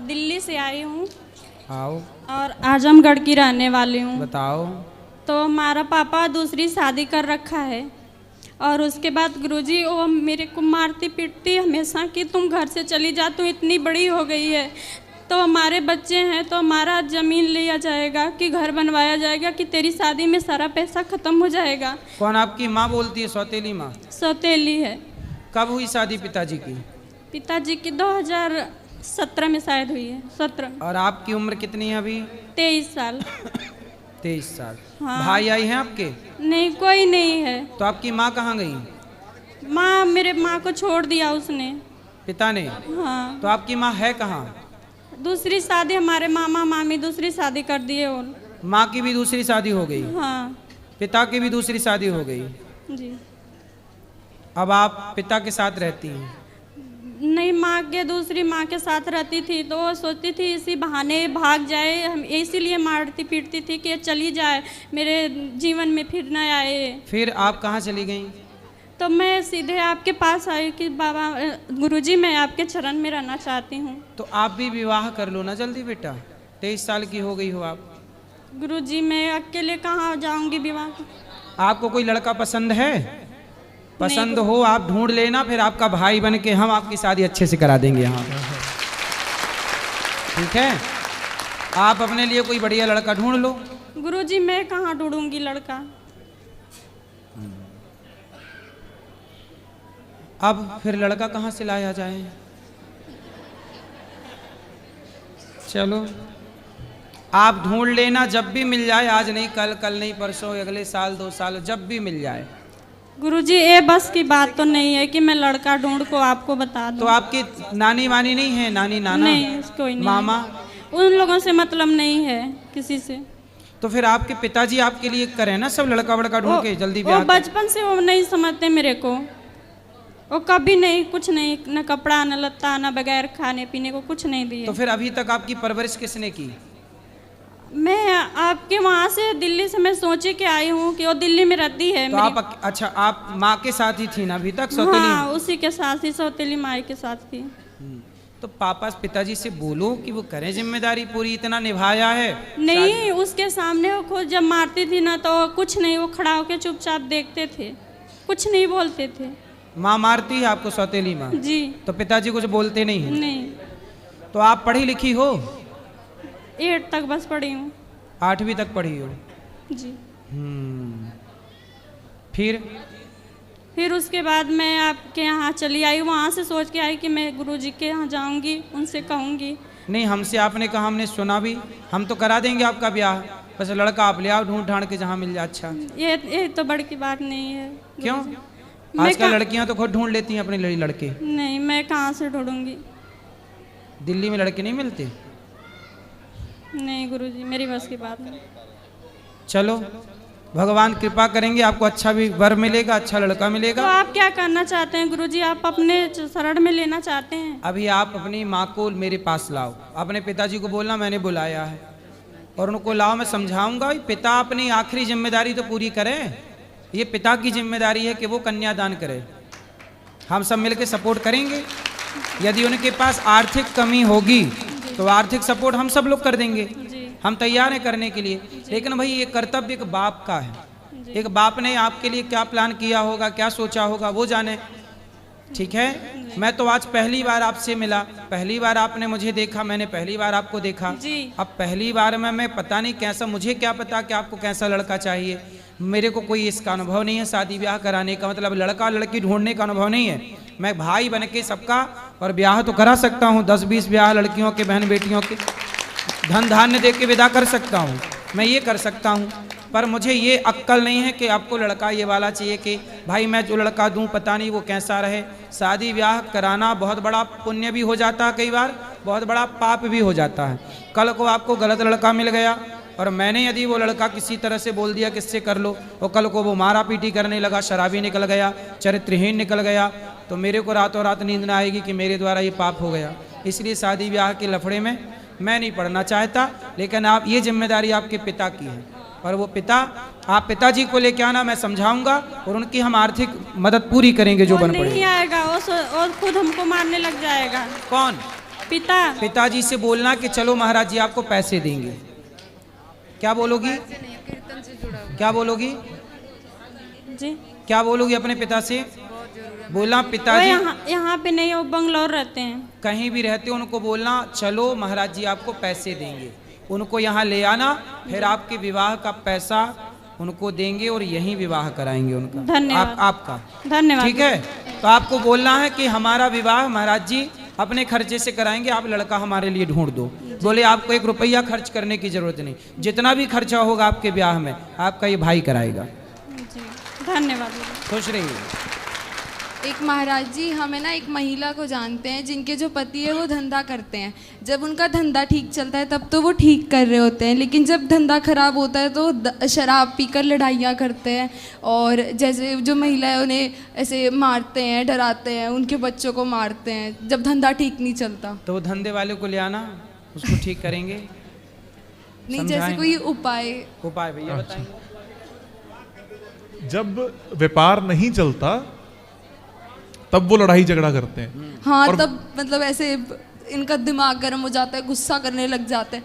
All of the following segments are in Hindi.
दिल्ली से आई हूँ आओ। और आजमगढ़ की रहने वाली हूँ। बताओ। तो हमारा पापा दूसरी शादी कर रखा है और उसके बाद गुरुजी वो मेरे को मारती पीटती हमेशा कि तुम घर से चली जा, तू इतनी बड़ी हो गई है, तो हमारे बच्चे हैं तो हमारा ज़मीन लिया जाएगा कि घर बनवाया जाएगा कि तेरी शादी में सारा पैसा ख़त्म हो जाएगा। कौन आपकी माँ बोलती है? सौतेली माँ? सौतेली है। कब हुई शादी पिताजी की? पिताजी की 2017 में शायद हुई है। 17। और आपकी उम्र कितनी है अभी? 23 साल। 23 साल। हाँ। भाई आई हैं आपके? नहीं, कोई नहीं है। तो आपकी माँ कहाँ गई? माँ, मेरे माँ को छोड़ दिया उसने। पिता ने? हाँ। तो आपकी माँ है कहाँ? दूसरी शादी, हमारे मामा मामी दूसरी शादी कर दिए उन। माँ की भी दूसरी शादी हो गई? हाँ। पिता की भी दूसरी शादी हो गई? जी। अब आप पिता के साथ रहती हैं? नहीं, माँ के दूसरी माँ के साथ रहती थी तो वो सोचती थी इसी बहाने भाग जाए, हम इसीलिए मारती पीटती थी कि चली जाए, मेरे जीवन में फिर न आए। फिर आप कहाँ चली गई? तो मैं सीधे आपके पास आई कि बाबा गुरुजी मैं आपके चरण में रहना चाहती हूँ। तो आप भी विवाह कर लो ना जल्दी बेटा, 23 साल की हो गई हो आप। गुरुजी मैं अकेले कहाँ जाऊँगी विवाह? आपको कोई लड़का पसंद है? पसंद हो आप ढूंढ लेना, फिर आपका भाई बन के हम आपकी शादी अच्छे से करा देंगे यहाँ। ठीक है, आप अपने लिए कोई बढ़िया लड़का ढूंढ लो। गुरुजी मैं कहाँ ढूंढूंगी लड़का? अब फिर लड़का कहाँ से लाया जाए? चलो आप ढूंढ लेना, जब भी मिल जाए, आज नहीं कल, कल नहीं परसों, अगले साल 2 साल, जब भी मिल जाए। गुरुजी ये बस की बात तो नहीं है कि मैं लड़का ढूंढ को आपको बता दूं। तो आपकी नानी वानी नहीं है? नानी नाना? नहीं, कोई नहीं। मामा? उन लोगों से मतलब नहीं है किसी से। तो फिर आपके पिताजी आपके लिए करें ना सब लड़का वड़का ढूंढ के जल्दी वो ब्याह। बचपन से वो नहीं समझते मेरे को, वो कभी नहीं, कुछ नहीं, न कपड़ा न लत्ता न बगैर खाने पीने को कुछ नहीं दिए। तो फिर अभी तक आपकी परवरिश किसने की? मैं आपके वहाँ से दिल्ली से मैं सोचे के आई हूँ कि वो दिल्ली में रहती है तो मेरी। आप अच्छा आप माँ के साथ ही थी ना अभी तक? सौतेली? हाँ, उसी के साथ ही, सौतेली माई के साथ थी। तो पापा पिताजी से बोलो कि वो करें जिम्मेदारी पूरी, इतना निभाया है। नहीं, उसके सामने वो खुद जब मारती थी ना तो कुछ नहीं, वो खड़ा होकर चुपचाप देखते थे, कुछ नहीं बोलते थे। माँ मारती है आपको? सौतेली माँ? जी। तो पिताजी कुछ बोलते नहीं है? नहीं। तो आप पढ़ी लिखी हो? 8 तक बस पढ़ी हूँ। 8वीं तक पढ़ी हो? जी। फिर उसके बाद मैं आपके यहाँ चली आई, वहाँ से सोच के आई कि मैं गुरुजी के यहाँ जाऊँगी, उनसे कहूँगी। नहीं, हमसे आपने कहा, हमने सुना भी, हम तो करा देंगे आपका ब्याह, बस लड़का आप ले आओ ढूंढ ढांड के जहाँ मिल जाए। अच्छा, ये तो बड़ी की बात नहीं है। क्यों? आजकल लड़कियां तो खुद ढूंढ लेती हैं अपने लड़के। नहीं, मैं कहाँ से ढूंढूंगी? दिल्ली में लड़के नहीं मिलते? नहीं गुरुजी, मेरी बस की बात नहीं। चलो भगवान कृपा करेंगे, आपको अच्छा भी वर मिलेगा, अच्छा लड़का मिलेगा। तो आप क्या करना चाहते हैं गुरुजी? आप अपने शरण में लेना चाहते हैं? अभी आप अपनी माँ को मेरे पास लाओ, अपने पिताजी को बोलना मैंने बुलाया है, और उनको लाओ, मैं समझाऊंगा। पिता अपनी आखिरी जिम्मेदारी तो पूरी करे, ये पिता की जिम्मेदारी है कि वो कन्यादान करे। हम सब मिलकर सपोर्ट करेंगे। यदि उनके पास आर्थिक कमी होगी तो आर्थिक सपोर्ट हम सब लोग कर देंगे, हम तैयार हैं करने के लिए। लेकिन भाई ये कर्तव्य एक बाप का है। एक बाप ने आपके लिए क्या प्लान किया होगा, क्या सोचा होगा, वो जाने। ठीक है, मैं तो आज पहली बार आपसे मिला, पहली बार आपने मुझे देखा, मैंने पहली बार आपको देखा। अब पहली बार में मैं पता नहीं कैसा, मुझे क्या पता कि आपको कैसा लड़का चाहिए। मेरे को कोई इसका अनुभव नहीं है, शादी ब्याह कराने का, मतलब लड़का लड़की ढूंढने का अनुभव नहीं है। मैं भाई बन के सबका और ब्याह तो करा सकता हूँ, 10-20 ब्याह लड़कियों के, बहन बेटियों के, धन धान्य दे के विदा कर सकता हूँ, मैं ये कर सकता हूँ। पर मुझे ये अक्ल नहीं है कि आपको लड़का ये वाला चाहिए कि भाई मैं जो लड़का दूँ पता नहीं वो कैसा रहे। शादी ब्याह कराना बहुत बड़ा पुण्य भी हो जाता है, कई बार बहुत बड़ा पाप भी हो जाता है। कल को आपको गलत लड़का मिल गया और मैंने यदि वो लड़का किसी तरह से बोल दिया किससे कर लो, और कल को वो मारा पीटी करने लगा, शराबी निकल गया, चरित्रहीन निकल गया, तो मेरे को रातों रात नींद ना आएगी कि मेरे द्वारा ये पाप हो गया। इसलिए शादी ब्याह के लफड़े में मैं नहीं पढ़ना चाहता। लेकिन आप, ये जिम्मेदारी आपके पिता की है, और वो पिता, आप पिताजी को लेके आना, मैं समझाऊंगा और उनकी हम आर्थिक मदद पूरी करेंगे जो बन पड़ेगी। नहीं आएगा, वो खुद हमको मारने लग जाएगा। कौन? पिता पिताजी से बोलना कि चलो महाराज जी आपको पैसे देंगे। क्या बोलोगी? क्या बोलोगी? जी क्या बोलोगी अपने पिता से? बोलना वो पिताजी यहाँ पे नहीं, वो बंगलौर रहते हैं। कहीं भी रहते हो उनको बोलना चलो महाराज जी आपको पैसे देंगे, उनको यहाँ ले आना, फिर आपके विवाह का पैसा उनको देंगे और यहीं विवाह कराएंगे उनका। धन्यवाद। आपका धन्यवाद। ठीक है, तो आपको बोलना है कि हमारा विवाह महाराज जी अपने खर्चे से कराएंगे, आप लड़का हमारे लिए ढूंढ दो। बोले आपको 1 रुपया खर्च करने की जरूरत नहीं, जितना भी खर्चा होगा आपके ब्याह में आपका ये भाई कराएगा। जी धन्यवाद। खुश रहिए। एक महाराज जी, हमें ना एक महिला को जानते हैं जिनके जो पति है वो धंधा करते हैं। जब उनका धंधा ठीक चलता है तब तो वो ठीक कर रहे होते हैं, लेकिन जब धंधा खराब होता है तो शराब पीकर लड़ाइयाँ करते हैं, और जैसे जो महिला है उन्हें ऐसे मारते हैं, डराते हैं, उनके बच्चों को मारते हैं जब धंधा ठीक नहीं चलता। तो वो धंधे वाले को ले आना, उसको ठीक करेंगे। नहीं, जैसे कोई उपाय भैया बताएं। जब व्यापार नहीं चलता तब वो लड़ाई झगड़ा करते हैं। हाँ, तब मतलब ऐसे इनका दिमाग गर्म हो जाता है, गुस्सा करने लग जाते हैं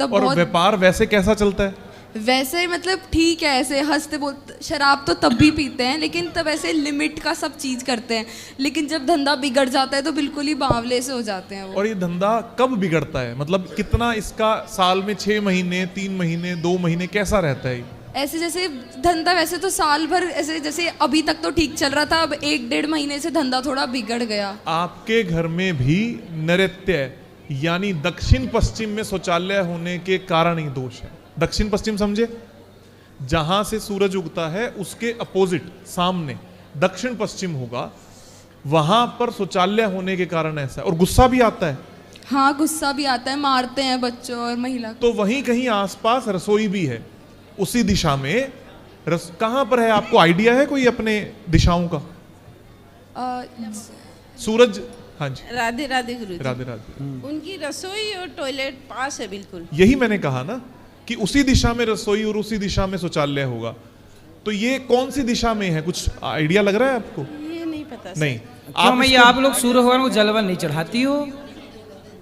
तब। और बहुत व्यापार वैसे कैसा चलता है? वैसे मतलब ठीक है, ऐसे हंसते बोलते, शराब तो तब भी पीते हैं लेकिन तब ऐसे लिमिट का सब चीज़ करते हैं, लेकिन जब धंधा बिगड़ जाता है तो बिल्कुल ही बावले से हो जाते हैं वो। और ये धंधा कब बिगड़ता है? मतलब कितना इसका साल में 6 महीने, 3 महीने, 2 महीने कैसा रहता है? ऐसे जैसे धंधा वैसे तो साल भर ऐसे, जैसे अभी तक तो ठीक चल रहा था, अब 1-1.5 महीने से धंधा थोड़ा बिगड़ गया। आपके घर में भी नैऋत्य यानी दक्षिण पश्चिम में शौचालय होने के कारण ही दोष है। दक्षिण पश्चिम समझे? जहां से सूरज उगता है उसके अपोजिट सामने दक्षिण पश्चिम होगा, वहां पर शौचालय होने के कारण ऐसा है। और गुस्सा भी आता है। हाँ, गुस्सा भी आता है, मारते हैं बच्चों और महिला को। तो वहीं कहीं आसपास रसोई भी है, उसी दिशा में। कहां पर है, आपको आइडिया है कोई अपने दिशाओं का? सूरज, हाँ जी। राधे राधे गुरु जी। राधे राधे। उनकी रसोई और टॉयलेट पास है बिल्कुल। यही मैंने कहा ना कि उसी दिशा में रसोई और उसी दिशा में शौचालय होगा। तो ये कौन सी दिशा में है, कुछ आइडिया लग रहा है आपको? ये नहीं पता नहीं। क्यों मैया आप लोग सूर्य भगवान को जलवन नहीं चढ़ाती हो?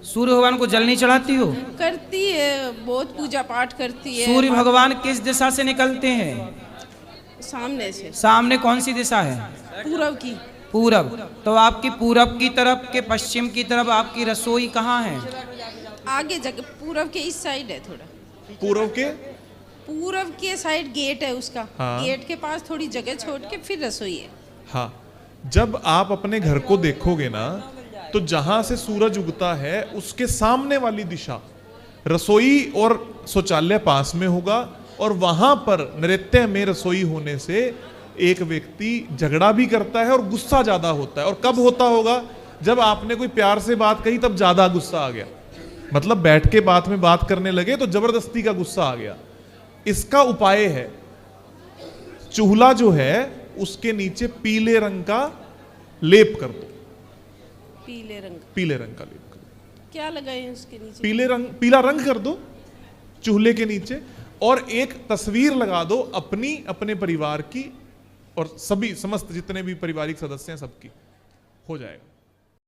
सूर्य भगवान को जल नहीं चढ़ाती हो? करती है, बहुत पूजा पाठ करती है। सूर्य भगवान किस दिशा से निकलते हैं? सामने से। सामने कौन सी दिशा है? पूरब की। पूरब। तो आपकी पूरब की तरफ के पश्चिम की तरफ आपकी रसोई कहाँ है? आगे जगह पूरब के इस साइड है थोड़ा। पूरब के साइड गेट है उसका। हाँ। गेट के पास थोड़ी जगह छोड़ के फिर रसोई है। हाँ, जब आप अपने घर को देखोगे ना, तो जहां से सूरज उगता है उसके सामने वाली दिशा रसोई और शौचालय पास में होगा, और वहां पर नृत्य में रसोई होने से एक व्यक्ति झगड़ा भी करता है और गुस्सा ज्यादा होता है। और कब होता होगा? जब आपने कोई प्यार से बात कही तब ज्यादा गुस्सा आ गया, मतलब बैठ के बात में बात करने लगे तो जबरदस्ती का गुस्सा आ गया। इसका उपाय है, चूल्हा जो है उसके नीचे पीले रंग का लेप कर दो। पीले रंग का लेप कर दो। क्या लगाए उसके नीचे? पीला रंग कर दो चूल्हे के नीचे, और एक तस्वीर लगा दो अपनी, अपने परिवार की, और सभी समस्त जितने भी पारिवारिक सदस्य हैं सबकी, हो जाएगा।